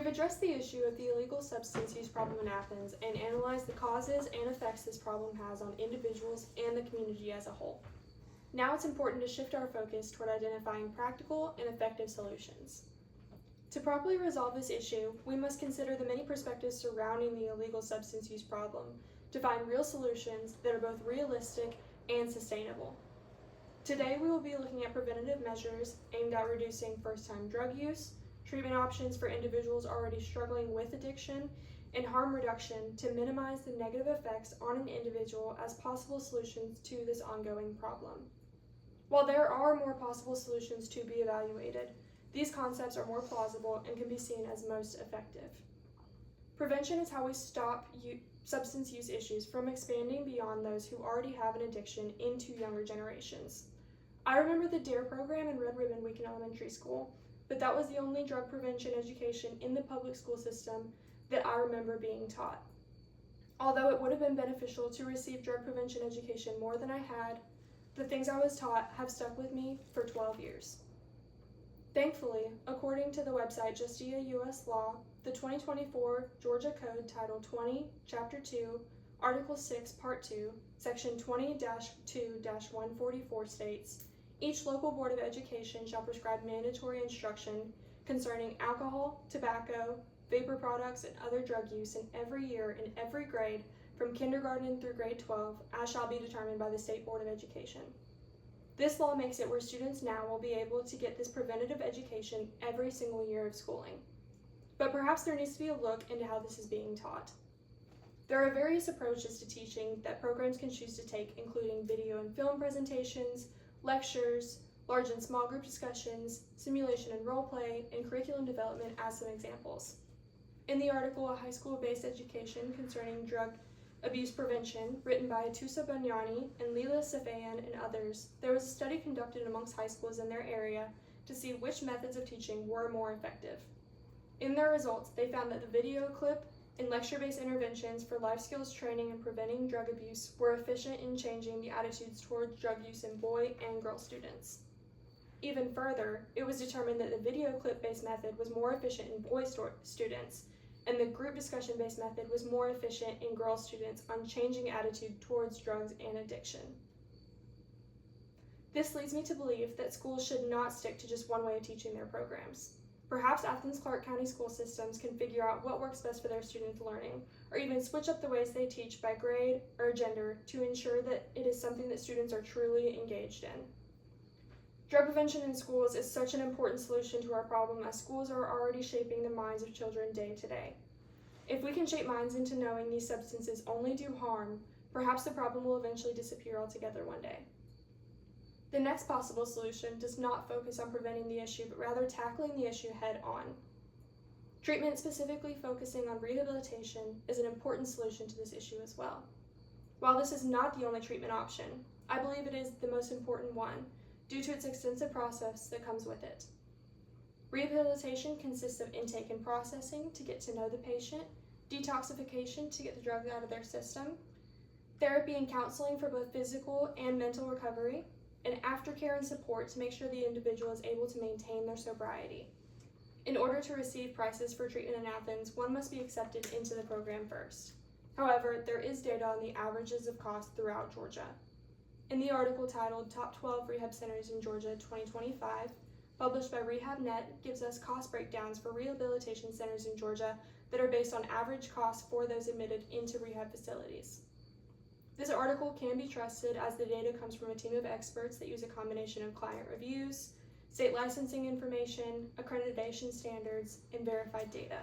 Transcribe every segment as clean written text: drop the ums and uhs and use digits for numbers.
have addressed the issue of the illegal substance use problem in Athens and analyzed the causes and effects this problem has on individuals and the community as a whole. Now it's important to shift our focus toward identifying practical and effective solutions. To properly resolve this issue, we must consider the many perspectives surrounding the illegal substance use problem to find real solutions that are both realistic and sustainable. Today we will be looking at preventative measures aimed at reducing first-time drug use, treatment options for individuals already struggling with addiction, and harm reduction to minimize the negative effects on an individual as possible solutions to this ongoing problem. While there are more possible solutions to be evaluated, these concepts are more plausible and can be seen as most effective. Prevention is how we stop substance use issues from expanding beyond those who already have an addiction into younger generations. I remember the DARE program and Red Ribbon Week in elementary school, but that was the only drug prevention education in the public school system that I remember being taught. Although it would have been beneficial to receive drug prevention education more than I had, the things I was taught have stuck with me for 12 years. Thankfully, according to the website Justia U.S. Law, the 2024 Georgia Code Title 20, Chapter 2, Article 6, Part 2, Section 20-2-144 states, each local board of education shall prescribe mandatory instruction concerning alcohol, tobacco, vapor products, and other drug use in every year in every grade from kindergarten through grade 12, as shall be determined by the State Board of Education. This law makes it where students now will be able to get this preventative education every single year of schooling. But perhaps there needs to be a look into how this is being taught. There are various approaches to teaching that programs can choose to take, including video and film presentations, lectures, large and small group discussions, simulation and role play, and curriculum development as some examples. In the article, A High School-Based Education Concerning Drug Abuse Prevention, written by Tusa Banyani and Leela Safayan and others, there was a study conducted amongst high schools in their area to see which methods of teaching were more effective. In their results, they found that the video clip and lecture-based interventions for life skills training and preventing drug abuse were efficient in changing the attitudes towards drug use in boy and girl students. Even further, it was determined that the video clip-based method was more efficient in boy students, and the group discussion-based method was more efficient in girl students on changing attitude towards drugs and addiction. This leads me to believe that schools should not stick to just one way of teaching their programs. Perhaps Athens-Clarke County school systems can figure out what works best for their students' learning, or even switch up the ways they teach by grade or gender to ensure that it is something that students are truly engaged in. Drug prevention in schools is such an important solution to our problem, as schools are already shaping the minds of children day to day. If we can shape minds into knowing these substances only do harm, perhaps the problem will eventually disappear altogether one day. The next possible solution does not focus on preventing the issue, but rather tackling the issue head on. Treatment, specifically focusing on rehabilitation, is an important solution to this issue as well. While this is not the only treatment option, I believe it is the most important one, due to its extensive process that comes with it. Rehabilitation consists of intake and processing to get to know the patient, detoxification to get the drugs out of their system, therapy and counseling for both physical and mental recovery, and aftercare and support to make sure the individual is able to maintain their sobriety. In order to receive prices for treatment in Athens, one must be accepted into the program first. However, there is data on the averages of cost throughout Georgia. In the article titled Top 12 Rehab Centers in Georgia 2025, published by RehabNet, gives us cost breakdowns for rehabilitation centers in Georgia that are based on average costs for those admitted into rehab facilities. This article can be trusted as the data comes from a team of experts that use a combination of client reviews, state licensing information, accreditation standards, and verified data.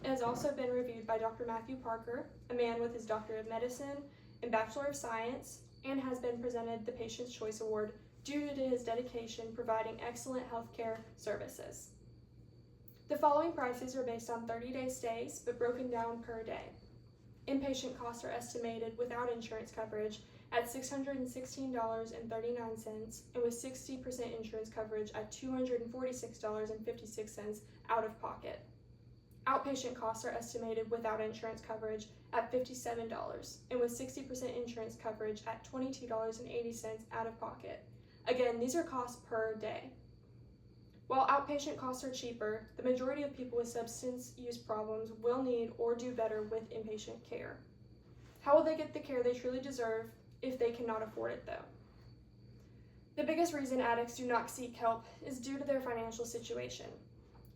It has also been reviewed by Dr. Matthew Parker, a man with his Doctor of Medicine and Bachelor of Science, and has been presented the Patient's Choice Award due to his dedication providing excellent healthcare services. The following prices are based on 30-day stays, but broken down per day. Inpatient costs are estimated without insurance coverage at $616.39 and with 60% insurance coverage at $246.56 out of pocket. Outpatient costs are estimated without insurance coverage at $57 and with 60% insurance coverage at $22.80 out of pocket. Again, these are costs per day. While outpatient costs are cheaper, the majority of people with substance use problems will need or do better with inpatient care. How will they get the care they truly deserve if they cannot afford it, though? The biggest reason addicts do not seek help is due to their financial situation.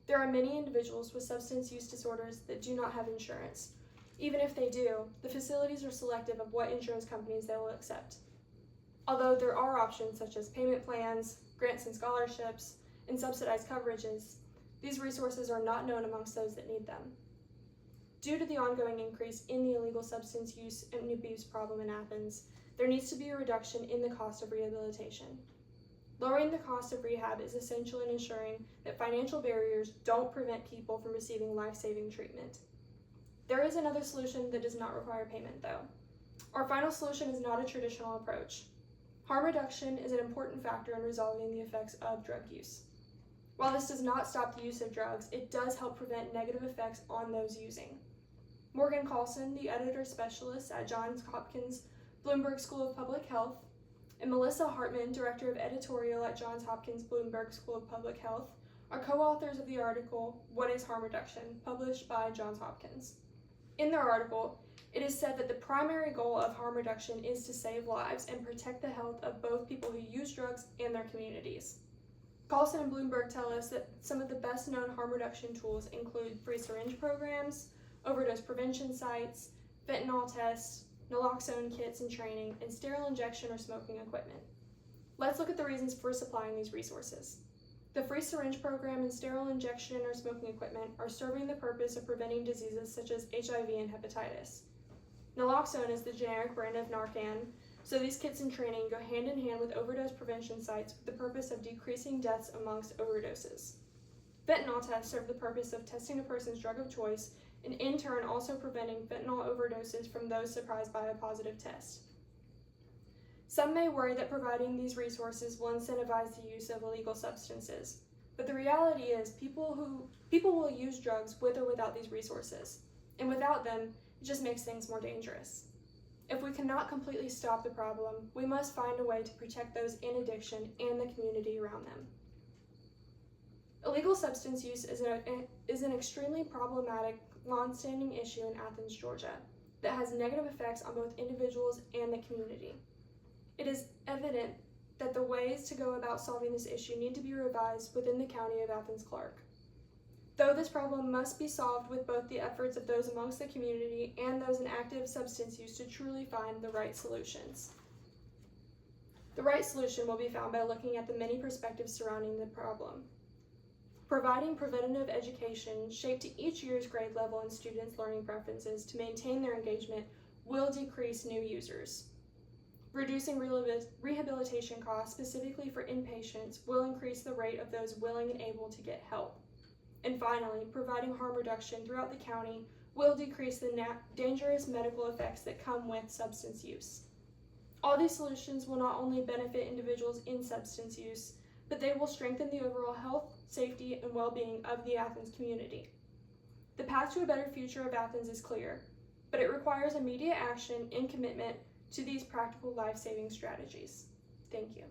There are many individuals with substance use disorders that do not have insurance. Even if they do, the facilities are selective of what insurance companies they will accept. Although there are options such as payment plans, grants and scholarships, and subsidized coverages, these resources are not known amongst those that need them. Due to the ongoing increase in the illegal substance use and abuse problem in Athens, there needs to be a reduction in the cost of rehabilitation. Lowering the cost of rehab is essential in ensuring that financial barriers don't prevent people from receiving life-saving treatment. There is another solution that does not require payment, though. Our final solution is not a traditional approach. Harm reduction is an important factor in resolving the effects of drug use. While this does not stop the use of drugs, it does help prevent negative effects on those using. Morgan Carlson, the editor specialist at Johns Hopkins Bloomberg School of Public Health, and Melissa Hartman, director of editorial at Johns Hopkins Bloomberg School of Public Health, are co-authors of the article, "What is Harm Reduction?" published by Johns Hopkins. In their article, it is said that the primary goal of harm reduction is to save lives and protect the health of both people who use drugs and their communities. Carlson and Bloomberg tell us that some of the best known harm reduction tools include free syringe programs, overdose prevention sites, fentanyl tests, naloxone kits and training, and sterile injection or smoking equipment. Let's look at the reasons for supplying these resources. The free syringe program and sterile injection or smoking equipment are serving the purpose of preventing diseases such as HIV and hepatitis. Naloxone is the generic brand of Narcan, so these kits and training go hand in hand with overdose prevention sites with the purpose of decreasing deaths amongst overdoses. Fentanyl tests serve the purpose of testing a person's drug of choice and in turn also preventing fentanyl overdoses from those surprised by a positive test. Some may worry that providing these resources will incentivize the use of illegal substances, but the reality is people will use drugs with or without these resources, and without them, it just makes things more dangerous. If we cannot completely stop the problem, we must find a way to protect those in addiction and the community around them. Illegal substance use is an extremely problematic, long-standing issue in Athens, Georgia, that has negative effects on both individuals and the community. It is evident that the ways to go about solving this issue need to be revised within the County of Athens-Clarke. Though this problem must be solved with both the efforts of those amongst the community and those in active substance use to truly find the right solutions. The right solution will be found by looking at the many perspectives surrounding the problem. Providing preventative education shaped to each year's grade level and students' learning preferences to maintain their engagement will decrease new users. Reducing rehabilitation costs specifically for inpatients will increase the rate of those willing and able to get help. And finally, providing harm reduction throughout the county will decrease the dangerous medical effects that come with substance use. All these solutions will not only benefit individuals in substance use, but they will strengthen the overall health, safety, and well-being of the Athens community. The path to a better future of Athens is clear, but it requires immediate action and commitment to these practical life-saving strategies. Thank you.